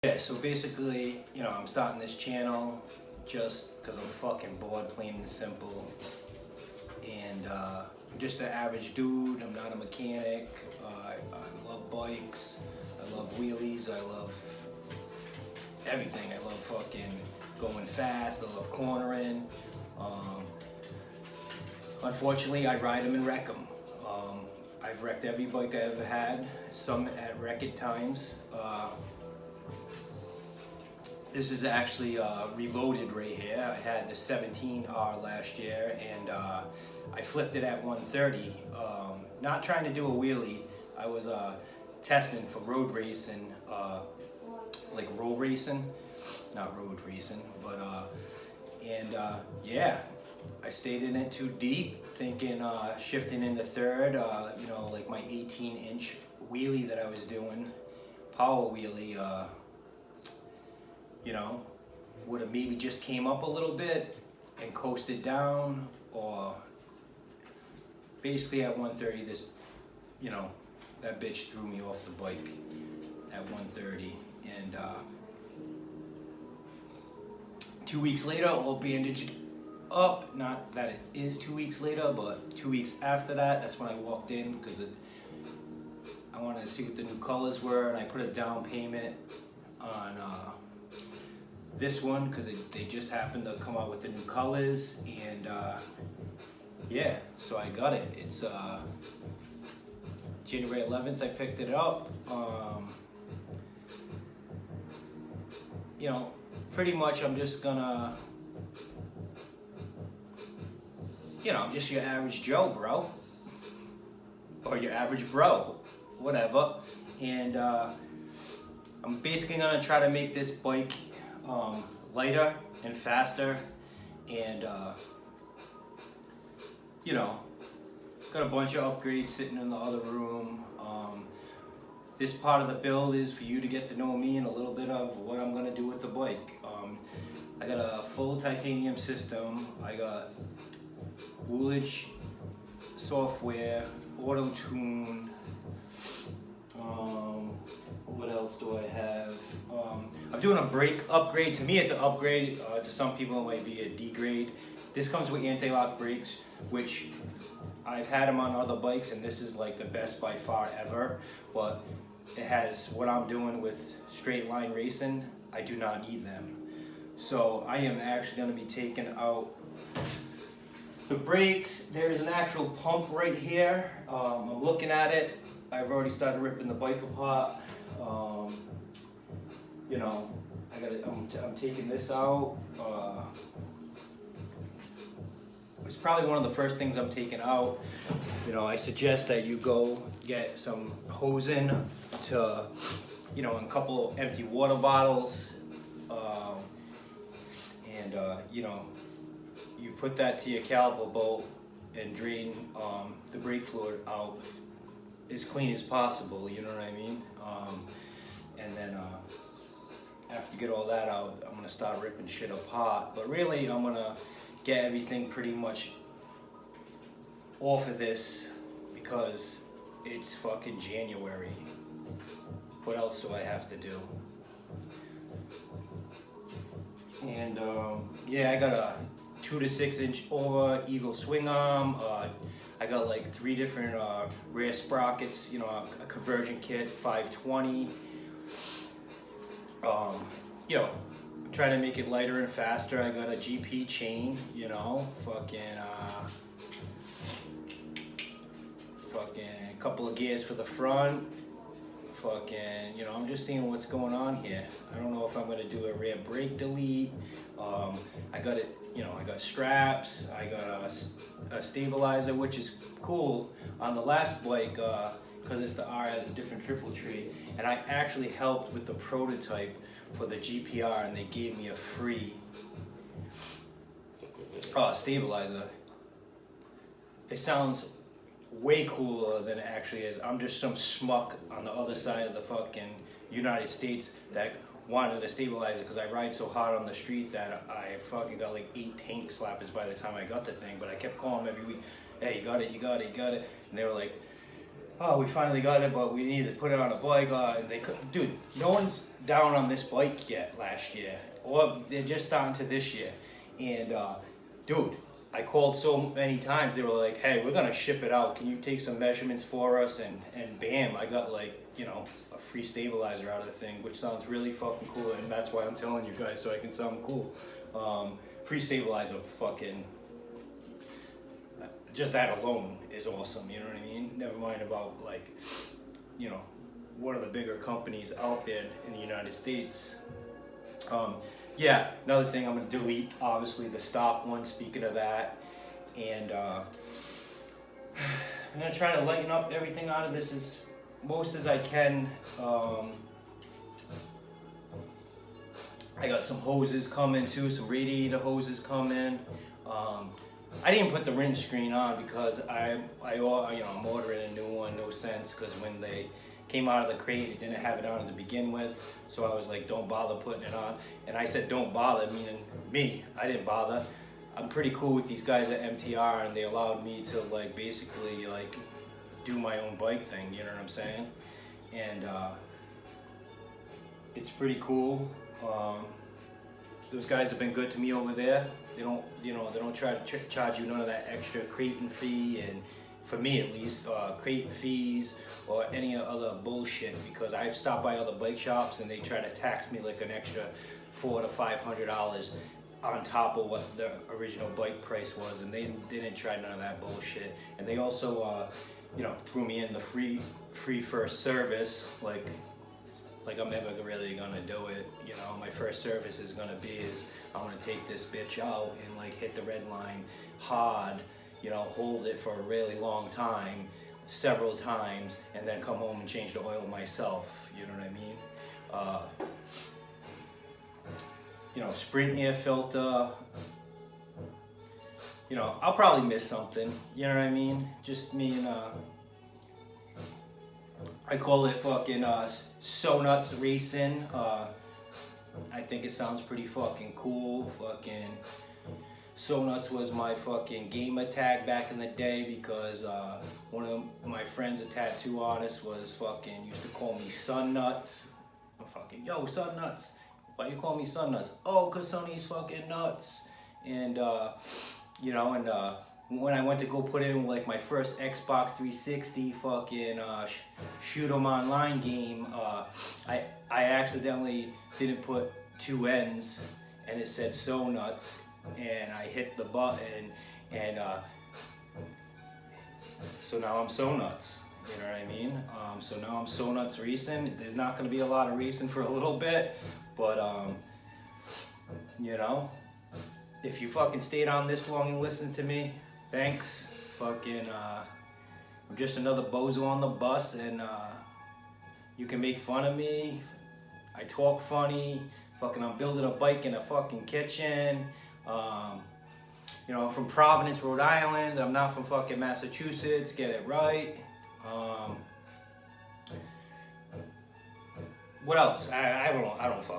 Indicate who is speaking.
Speaker 1: Yeah, so basically, I'm starting this channel just because I'm fucking bored, plain and simple. And I'm just an average dude. I'm not a mechanic. I love bikes. I love wheelies. I love everything. I love fucking going fast. I love cornering. Unfortunately, I ride them and wreck them. I've wrecked every bike I ever had, some at wreck-it times. This is actually reloaded right here. I had the 17R last year and I flipped it at 130. Not trying to do a wheelie. I was testing for road racing, like roll racing, not road racing, but yeah, I stayed in it too deep, thinking shifting into third, like my 18-inch wheelie that I was doing, power wheelie, would have maybe just came up a little bit and coasted down, or basically at 130, that bitch threw me off the bike at 130, and 2 weeks later, all bandaged up. Not that it is 2 weeks later, but 2 weeks after that, that's when I walked in because I wanted to see what the new colors were, and I put a down payment on this one because they just happened to come out with the new colors, and yeah, so I got it. It's January 11th I picked it up. Pretty much I'm just gonna, I'm just your average Joe, bro, or your average bro, whatever, and I'm basically gonna try to make this bike lighter and faster, and got a bunch of upgrades sitting in the other room. This part of the build is for you to get to know me and a little bit of what I'm gonna do with the bike. I got a full titanium system. I got Woolwich software, auto tune. What else do I have? I'm doing a brake upgrade. To me, it's an upgrade. To some people, it might be a degrade. This comes with anti-lock brakes, which I've had them on other bikes, and this is like the best by far ever. But it has what I'm doing with straight line racing. I do not need them. So I am actually going to be taking out the brakes. There's an actual pump right here. I'm looking at it. I've already started ripping the bike apart. I'm taking this out. It's probably one of the first things I'm taking out. I suggest that you go get some hosing to, and a couple empty water bottles, and you put that to your caliper bolt and drain the brake fluid out as clean as possible, you know what I mean? And then after you get all that out, I'm gonna start ripping shit apart. But really, I'm gonna get everything pretty much off of this because it's fucking January. What else do I have to do? And yeah, I got a 2 to 6 inch over Eagle swing arm. I got like 3 different rear sprockets, a conversion kit, 520. Trying to make it lighter and faster. I got a GP chain, fucking a couple of gears for the front. I'm just seeing what's going on here. I don't know if I'm gonna do a rear brake delete. I got it, I got straps. I got a stabilizer, which is cool on the last bike because it's the R has a different triple tree. And I actually helped with the prototype for the GPR, and they gave me a free stabilizer. It sounds way cooler than it actually is. I'm just some schmuck on the other side of the fucking United States that wanted a stabilizer because I ride so hard on the street that I fucking got like 8 tank slappers by the time I got the thing. But I kept calling them every week, hey, you got it, you got it, you got it. And they were like, oh, we finally got it, but we need to put it on a bike. And they couldn't, dude, no one's down on this bike yet last year, or they're just starting to this year. And dude, I called so many times. They were like, hey, we're gonna ship it out. Can you take some measurements for us? And bam, I got like, you know, a free stabilizer out of the thing, which sounds really fucking cool. And that's why I'm telling you guys, so I can sound cool. Free stabilizer, fucking, just that alone is awesome. You know what I mean? Never mind about like, you know, one of the bigger companies out there in the United States. Yeah, another thing, I'm gonna delete obviously the stock one, speaking of that, and I'm gonna try to lighten up everything out of this as most as I can. I got some hoses coming too, some radiator hoses coming. I didn't put the rinse screen on because I'm ordering a new one, no sense, because when they came out of the crate, it didn't have it on to begin with, so I was like, don't bother putting it on. And I said don't bother, meaning me, I didn't bother. I'm pretty cool with these guys at MTR, and they allowed me to like basically like do my own bike thing, you know what I'm saying? And it's pretty cool. Those guys have been good to me over there. They don't, you know, they don't try to charge you none of that extra crate fee, and for me at least, crate fees or any other bullshit, because I've stopped by other bike shops and they try to tax me like an extra $400 to $500 on top of what the original bike price was, and they didn't try none of that bullshit. And they also, you know, threw me in the free first service, like I'm never really gonna do it. You know, my first service is gonna be I'm gonna take this bitch out and like hit the red line hard, you know, hold it for a really long time, several times, and then come home and change the oil myself, you know what I mean? You know, Sprint air filter, you know, I'll probably miss something, you know what I mean? Just me and, I call it fucking So Nuts Racing. I think it sounds pretty fucking cool. Fucking So Nuts was my fucking gamer tag back in the day, because one of my friends, a tattoo artist, was fucking used to call me Sun Nuts. I'm fucking, yo, Sun Nuts. Why you call me Sun Nuts? Oh, cause Sonny's fucking nuts. And you know, and when I went to go put in like my first Xbox 360 fucking shoot 'em online game, I accidentally didn't put 2 N's, and it said So Nuts, and I hit the button, and so now I'm So Nuts, you know what I mean? So now I'm So Nuts Racing. There's not gonna be a lot of racing for a little bit, but you know, if you fucking stayed on this long and listened to me, thanks. Fucking I'm just another bozo on the bus, and you can make fun of me. I talk funny. Fucking I'm building a bike in a fucking kitchen. You know, I'm from Providence, Rhode Island. I'm not from fucking Massachusetts. Get it right. What else? I don't fuck.